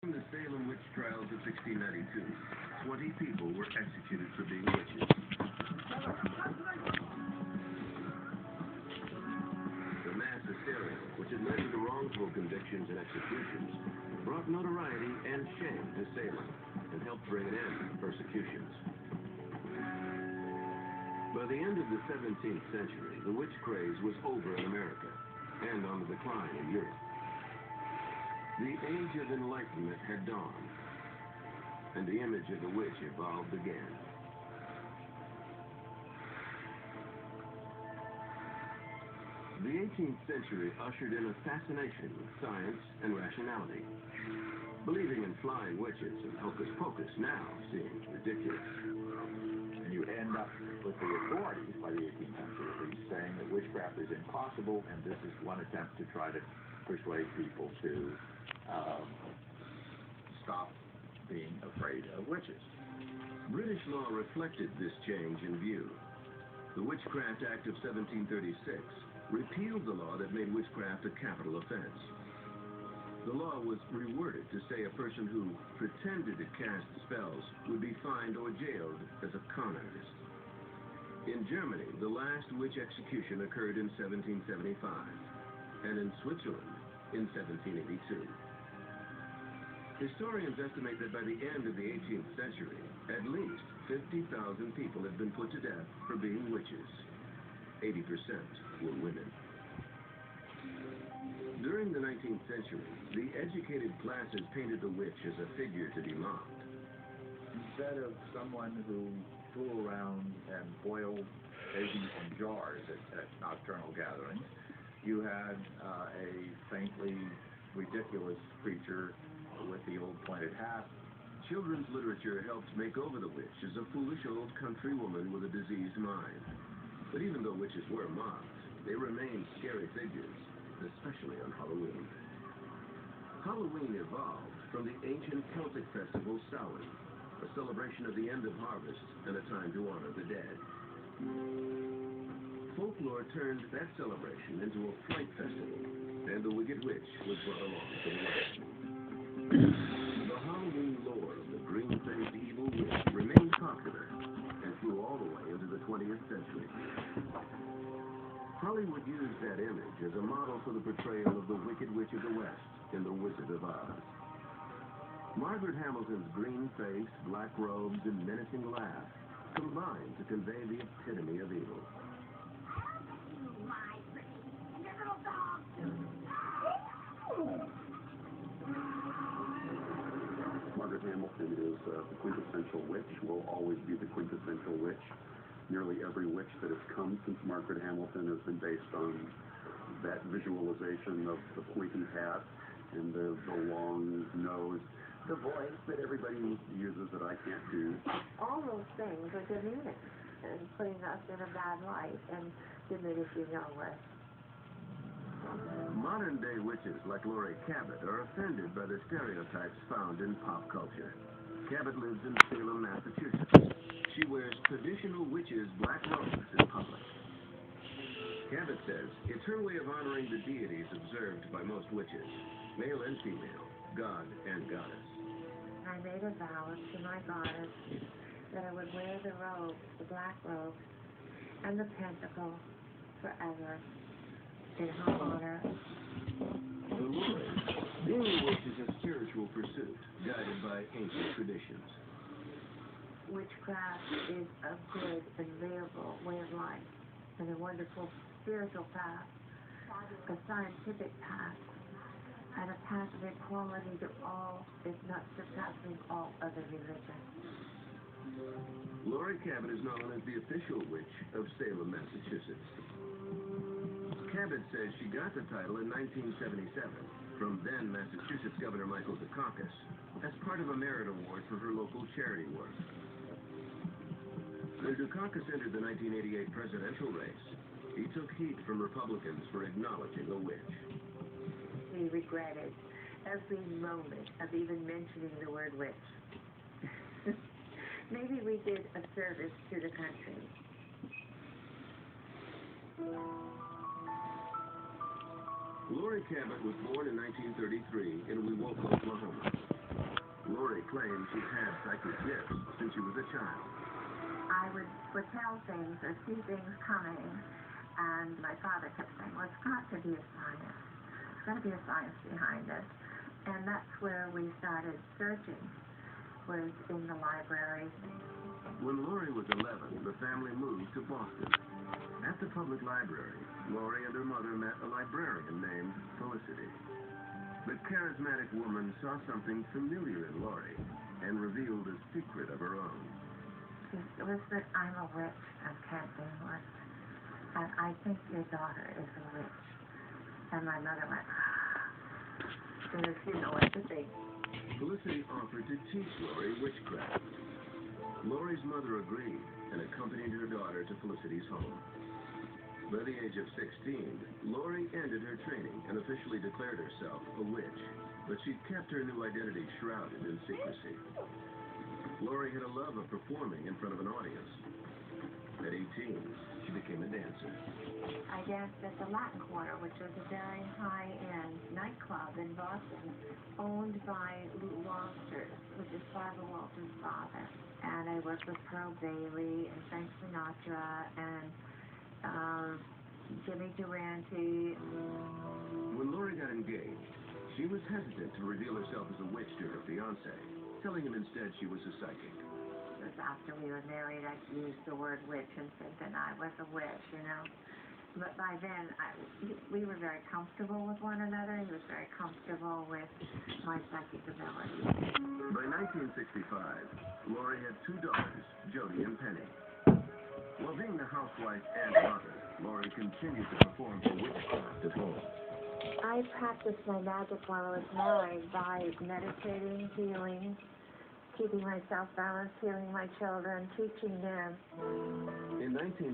In the Salem witch trials of 1692, 20 people were executed for being witches. The mass hysteria, which had led to the wrongful convictions and executions, brought notoriety and shame to Salem and helped bring an end to persecutions. By the end of the 17th century, the witch craze was over in America and on the decline in Europe. The age of enlightenment had dawned, and the image of the witch evolved again. The 18th century ushered in a fascination with science and rationality. Believing in flying witches and hocus pocus now seemed ridiculous. And you end up with the authorities, by the 18th century at least, saying that witchcraft is impossible, and this is one attempt to try to persuade people to stop being afraid of witches. British law reflected this change in view. The Witchcraft Act of 1736 repealed the law that made witchcraft a capital offense. The law was reworded to say a person who pretended to cast spells would be fined or jailed as a con artist. In Germany, the last witch execution occurred in 1775, and in Switzerland in 1782. Historians estimate that by the end of the 18th century, at least 50,000 people had been put to death for being witches. 80% were women. During the 19th century, the educated classes painted the witch as a figure to be mocked. Instead of someone who flew around and boiled babies in jars at nocturnal gatherings, you had a faintly ridiculous creature with the old pointed hat. Children's literature helped make over the witch as a foolish old country woman with a diseased mind. But even though witches were mocked, they remained scary figures, especially on Halloween. Halloween evolved from the ancient Celtic festival Samhain, a celebration of the end of harvest and a time to honor the dead. Folklore turned that celebration into a fright festival, and the wicked witch was brought along for the ride. The Halloween lore of the green-faced evil witch remained popular and flew all the way into the 20th century. Hollywood used that image as a model for the portrayal of the Wicked Witch of the West in The Wizard of Oz. Margaret Hamilton's green face, black robes, and menacing laugh combined to convey the epitome of evil. My pretty, your little dog. Margaret Hamilton is the quintessential witch, will always be the quintessential witch. Nearly every witch that has come since Margaret Hamilton has been based on that visualization of the pointy hat and the long nose, the voice that everybody uses that I can't do. All those things are demeaning and putting us in a bad light and diminishing our worth. Modern-day witches like Laurie Cabot are offended by the stereotypes found in pop culture. Cabot lives in Salem, Massachusetts. She wears traditional witches' black robes in public. Cabot says it's her way of honoring the deities observed by most witches, male and female, god and goddess. I made a vow to my goddess that I would wear the robe, the black robe, and the pentacle forever in her honor. For Laurie, being a witch is a spiritual pursuit, guided by ancient traditions. Witchcraft is a good and bearable way of life, and a wonderful spiritual path, a scientific path, and a path of equality to all, if not surpassing all other religions. Laurie Cabot is known as the official witch of Salem, Massachusetts. Cabot says she got the title in 1977 from then Massachusetts Governor Michael Dukakis as part of a merit award for her local charity work. When Dukakis entered the 1988 presidential race, he took heat from Republicans for acknowledging a witch. We regretted every moment of even mentioning the word witch. Maybe we did a service to the country. Laurie Cabot was born in 1933 in Wewoka, Oklahoma. practice gifts since she was a child. I would foretell things or see things coming, and my father kept saying, well, it's got to be a science. There's got to be a science behind it. And that's where we started searching, was in the library. When Lori was 11, the family moved to Boston. At the public library, Lori and her mother met a librarian named Felicity. The charismatic woman saw something familiar in Lori and revealed a secret of her own. It was that I'm a witch and can't be much. And I think your daughter is a witch. And my mother went, because she didn't know what to think. Felicity offered to teach Lori witchcraft. Lori's mother agreed and accompanied her daughter to Felicity's home. By the age of 16, Lori ended her training and officially declared herself a witch, but she kept her new identity shrouded in secrecy. Lori had a love of performing in front of an audience. At 18, she became a dancer. I danced at the Latin Quarter, which was a very high-end nightclub in Boston, owned by Lou Walters, which is Barbara Walters' father. And I worked with Pearl Bailey and Frank Sinatra and Jimmy Durante. When Lori got engaged, she was hesitant to reveal herself as a witch to her fiancé, telling him instead she was a psychic. It was after we were married, I used the word witch and said that I was a witch, you know. But by then, we were very comfortable with one another. He was very comfortable with my psychic abilities. By 1965, Lori had two daughters, Jody and Penny. While being a housewife and mother, Lori continued to perform her witchcraft at home. I practiced my magic while I was married by meditating, healing, keeping myself balanced, healing my children, teaching them. In 1960,